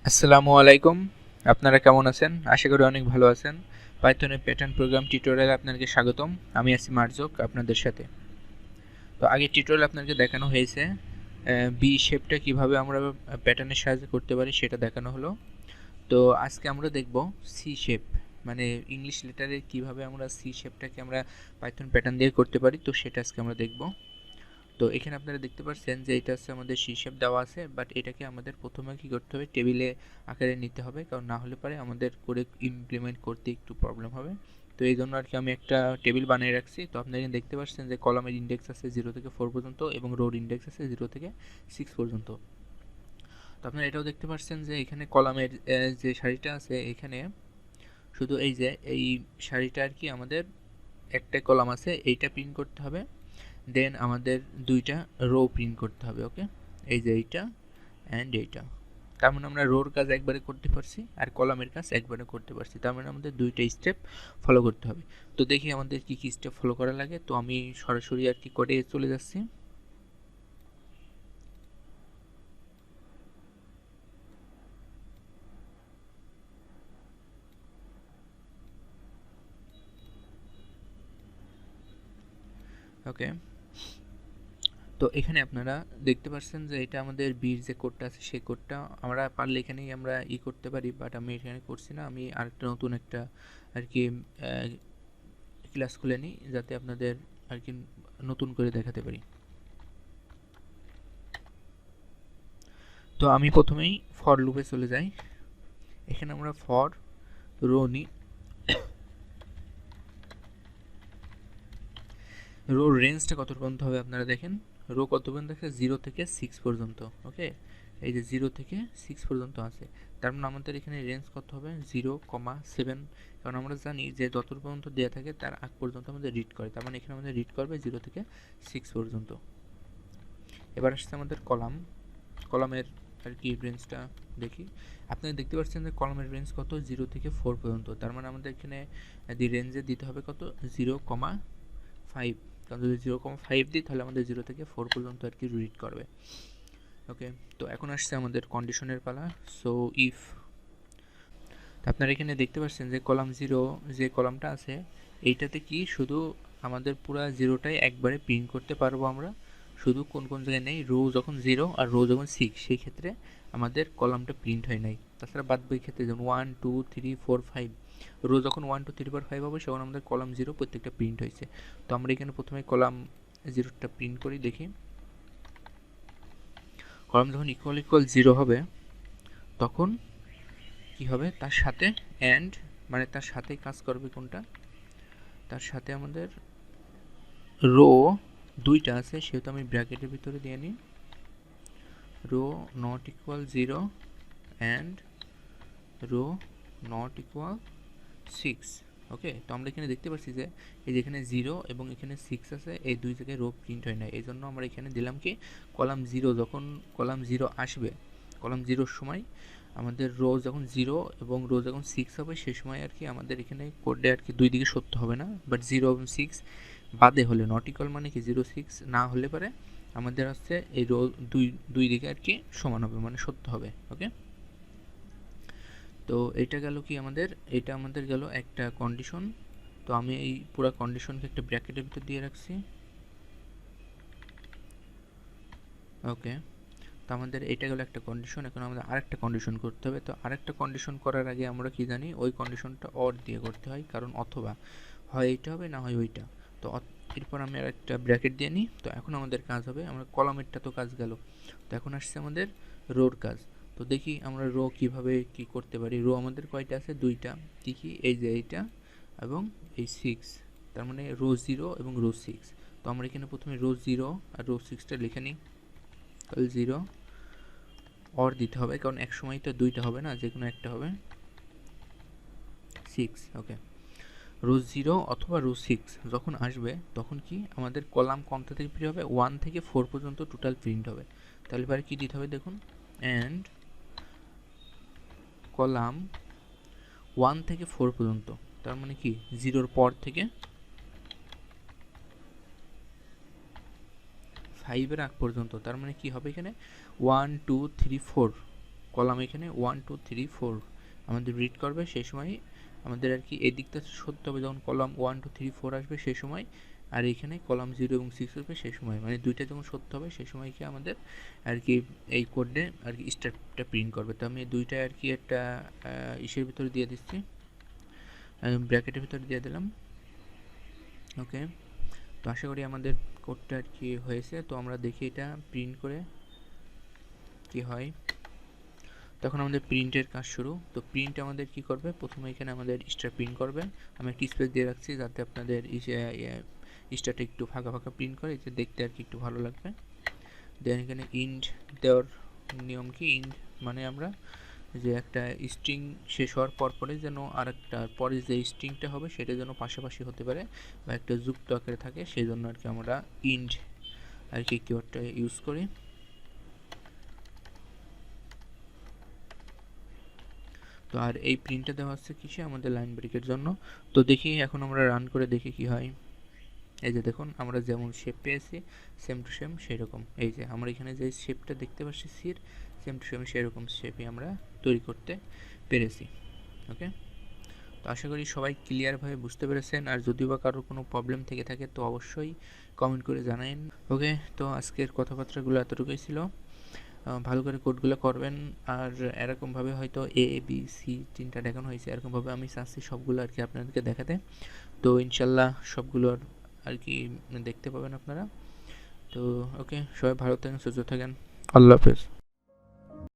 আসসালামু আলাইকুম। আপনারা কেমন আছেন? আশা করি অনেক ভালো আছেন। পাইথনের প্যাটার্ন প্রোগ্রাম টিউটোরিয়ালে আপনাকে স্বাগতম। আমি আছি মার্জুক আপনাদের সাথে। তো আগে টিউটোরিয়াল আপনাকে দেখানো হয়েছে বি শেপটা কিভাবে আমরা প্যাটার্নের সাহায্যে করতে পারি সেটা দেখানো হলো। তো আজকে আমরা দেখব সি শেপ, মানে ইংলিশ লেটারে কিভাবে আমরা সি শেপটাকে আমরা পাইথন প্যাটার্ন দিয়ে করতে পারি, তো সেটা আজকে আমরা দেখব। তো এখানে আপনারা দেখতে পাচ্ছেন যে এটা হচ্ছে আমাদের সি শেপ দেওয়া আছে, বাট এটাকে আমাদের প্রথমে কি করতে হবে, টেবিলে আকারে নিতে হবে, কারণ না হলে পারে আমাদের করে ইমপ্লিমেন্ট করতে একটু প্রবলেম হবে। তো এই জন্য আর কি আমি একটা টেবিল বানিয়ে রাখছি। তো আপনারা এখানে দেখতে পাচ্ছেন যে কলামের ইন্ডেক্স আছে 0 থেকে 4 পর্যন্ত এবং রোর ইন্ডেক্স আছে 0 থেকে 6 পর্যন্ত। তো আপনারা এটাও দেখতে পাচ্ছেন যে এখানে কলামের যে সারিটা আছে এখানে শুধু এই যে এই সারিটা আর কি আমাদের একটা কলাম আছে এইটা প্রিন্ট করতে হবে, দেন আমাদের দুইটা রো প্রিন্ট করতে হবে। ওকে, এই যে এইটা অ্যান্ড এইটা, তার মানে আমরা রোর কাজ একবারে করতে পারছি আর কলামের কাজ একবারে করতে পারছি, তার মানে আমাদের দুইটা স্টেপ ফলো করতে হবে। তো দেখি আমাদের কি কি স্টেপ ফলো করা লাগে। তো আমি সরাসরি আর কি কোডে চলে যাচ্ছি। ওকে, তো এখানে আপনারা দেখতে পাচ্ছেন যে এটা আমাদের বির যে কোডটা আছে সেই কোডটা আমরা পারলে এখানেই আমরা করতে পারি, বাট আমি এখানে করছি না। আমি আরেকটা নতুন একটা আর কি ক্লাস খুলে নিই যাতে আপনাদের আর কি নতুন করে দেখাতে পারি। তো আমি প্রথমেই ফর লুপে চলে যাই। এখানে আমরা ফর রো নিই। রো রেঞ্জটা কত পর্যন্ত হবে আপনারা দেখেন, রো কত পর্যন্ত আছে 0 থেকে 6 পর্যন্ত। ওকে, এই যে 0 থেকে 6 পর্যন্ত আছে, তার মানে আমাদের এখানে রেঞ্জ কত হবে 0,7, কারণ আমরা জানি যে যত পর্যন্ত দেওয়া থাকে তার আগ পর্যন্ত আমাদের রিড করে, তার মানে এখানে আমাদের রিড করবে 0 থেকে 6 পর্যন্ত। এবার আসছে আমাদের কলামের আর কি রেঞ্জটা দেখি। আপনারা দেখতে পাচ্ছেন যে কলামের রেঞ্জ কত 0 থেকে 4 পর্যন্ত, তার মানে আমাদের এখানে রেঞ্জে দিতে হবে কত 0,5, কারণ যদি 0,5 দিই তাহলে আমাদের 0 থেকে 4 পর্যন্ত আর কি রিড করবে। ওকে, তো এখন আসছে আমাদের কন্ডিশনের পালা। সো ইফ, আপনারা এখানে দেখতে পাচ্ছেন যে কলাম 0 যে কলামটা আছে এইটাতে কি শুধু আমাদের পুরো জিরোটাই একবারে প্রিন্ট করতে পারবো আমরা, শুধু কোন কোন জায়গায় নেই, রো যখন 0 আর রো যখন 6 সেই ক্ষেত্রে আমাদের কলামটা প্রিন্ট হয় নাই। তাছাড়া বাদ বাকি ক্ষেত্রে যেমন 1 2 3 4 5, রো যখন 1 2 3 4 5 হবে তখন আমাদের কলাম 0 প্রত্যেকটা প্রিন্ট হয়েছে। তো আমরা এখানে প্রথমে কলাম 0টা প্রিন্ট করি, দেখি কলাম যখন ইকুয়াল ইকুয়াল 0 হবে তখন কি হবে, তার সাথে অ্যান্ড, মানে তার সাথেই কাজ করবে কোনটা, তার সাথে আমাদের রো দুইটা আছে সেহেতু আমি ব্র্যাকেটের ভিতরে দিয়ে নিই row not equal 0 and row not equal 6। Okay, তো আমরা এখানে দেখতে পাচ্ছি যে এই যেখানে 0 এবং এখানে 6 আছে, এই দুই জায়গায় রো প্রিন্ট হয় না, এই জন্য আমরা এখানে দিলাম কি কলাম 0, যখন কলাম 0 আসবে, কলাম 0-র সময় আমাদের রো যখন 0 এবং রো যখন 6 হবে সেই সময় আর কি আমাদের এখানে কোডে আর কি দুই দিকে সত্য হবে না, বাট 0 এবং 6 বাদে হলে, নট ইকুয়াল মানে কি 0 6 না হলে পারে আমাদের হচ্ছে এই রো দুই দুই দিকে আর কি সমান হবে, মানে সত্য হবে। ওকে, তো এটা গেল কি আমাদের, এটা আমাদের গেল একটা কন্ডিশন। তো আমি এই পুরো কন্ডিশনকে একটা ব্র্যাকেটের ভিতর দিয়ে রাখছি। ওকে, তো আমাদের এটা গেল একটা কন্ডিশন। এখন আমাদের আরেকটা কন্ডিশন করতে হবে। তো আরেকটা কন্ডিশন করার আগে আমরা কি জানি, ওই কন্ডিশনটা অর দিয়ে করতে হয়, কারণ অথবা হয় এইটা হবে না হয় ওইটা। তো এরপর আমি আর একটা ব্র্যাকেট দিয়ে নিই। তো এখন আমাদের কাজ হবে, আমরা কলামেরটা তো কাজ গেল, তো এখন আসছে আমাদের রোর কাজ। তো দেখি আমরা রো কিভাবে কি করতে পারি। রো আমাদের কয়টা আছে, দুইটা। কি কি, এই যে এইটা এবং এই 6, তার মানে রো 0 এবং রো 6। তো আমরা এখানে প্রথমে রো 0 আর রো 6টা লিখে নিই। তাহলে 0 অর দিতে হবে, কারণ এক সময় তো দুইটা হবে না, যে কোনো একটা হবে 6। ওকে, রো 0 অথবা রো 6 যখন আসবে তখন কি আমাদের কলাম কোনটা থেকে প্রিন্ট হবে, 1 থেকে 4 পর্যন্ত টোটাল প্রিন্ট হবে। তাহলে এবার কি দিতে হবে দেখুন, অ্যান্ড কলাম 1 থেকে 4 পর্যন্ত, তার মানে কি 0-র পর থেকে 5-এর আগ পর্যন্ত, তার মানে কি হবে এখানে 1 2 3 4 কলাম এখানে 1 2 3 4 আমাদের রিড করবে, সেই সময় আমাদের আর কি এই দিকটা সত্য হবে যখন কলাম 1 2 3 4 আসবে সেই সময়, আর এখানে কলাম 0 এবং 6 আসবে সেই সময়, মানে দুইটা যখন সত্য হবে সেই সময় কি আমাদের আর কি এই কোডে আর কি স্টারটা প্রিন্ট করবে। তো আমি দুইটা আর কি একটা ইসের ভিতরে দিয়ে দিচ্ছি, ব্র্যাকেটের ভিতরে দিয়ে দিলাম। ওকে, তো আশা করি আমাদের কোডটা আর কি হয়েছে। তো আমরা দেখি এটা প্রিন্ট করে কি হয়। তখন আমাদের প্রিন্টের কাজ শুরু। তো প্রিন্ট আমাদের কি করবে, প্রথমে এখানে আমাদের স্টার প্রিন্ট করবে। আমি একটা স্পেস দিয়ে রাখছি যাতে আপনাদের স্টারটা একটু ফাঁকা ফাঁকা প্রিন্ট করে, এতে দেখতে আর কি একটু ভালো লাগবে। দেন এখানে ইন্ড দেওয়ার নিয়ম কি, ইন্ড মানে আমরা যে একটা স্ট্রিং শেষ হওয়ার পরে যেন আর একটা পরে যে স্ট্রিংটা হবে সেটা যেন পাশাপাশি হতে পারে বা একটা যুক্ত আকারে থাকে, সেই জন্য আর কি আমরা ইন্ড আর কি কিওয়ার্ডটা ইউজ করি। তো আর এই প্রিন্টটা দেওয়া হচ্ছে কিসে, আমাদের লাইন ব্রেকের জন্য। তো দেখি এখন আমরা রান করে দেখি কি হয়। এই যে দেখুন আমরা যেমন শেপ পেয়েছি সেম টু সেম সেই রকম, এই যে আমরা এখানে যে শেপটা দেখতে পাচ্ছি সির সেম টু সেম সেরকম শেপই আমরা তৈরি করতে পেরেছি। ওকে, তো আশা করি সবাই ক্লিয়ারভাবে বুঝতে পেরেছেন, আর যদিও বা কারোর কোনো প্রবলেম থেকে থাকে তো অবশ্যই কমেন্ট করে জানাবেন। ওকে, তো আজকের কথাবার্তাগুলো এতটুকুই ছিল। ভালো করে কোডগুলো করবেন, আর এরকমভাবে হয়তো এ বি সি তিনটা দেখানো হয়েছে, এরকমভাবে আমি চাচ্ছি সবগুলো আর কি আপনাদেরকে দেখাতে। তো ইনশাল্লাহ সবগুলোর আর কি দেখতে পাবেন আপনারা। তো ওকে, সবাই ভালো থাকেন, সুস্থ থাকেন, আল্লাহ হাফেজ।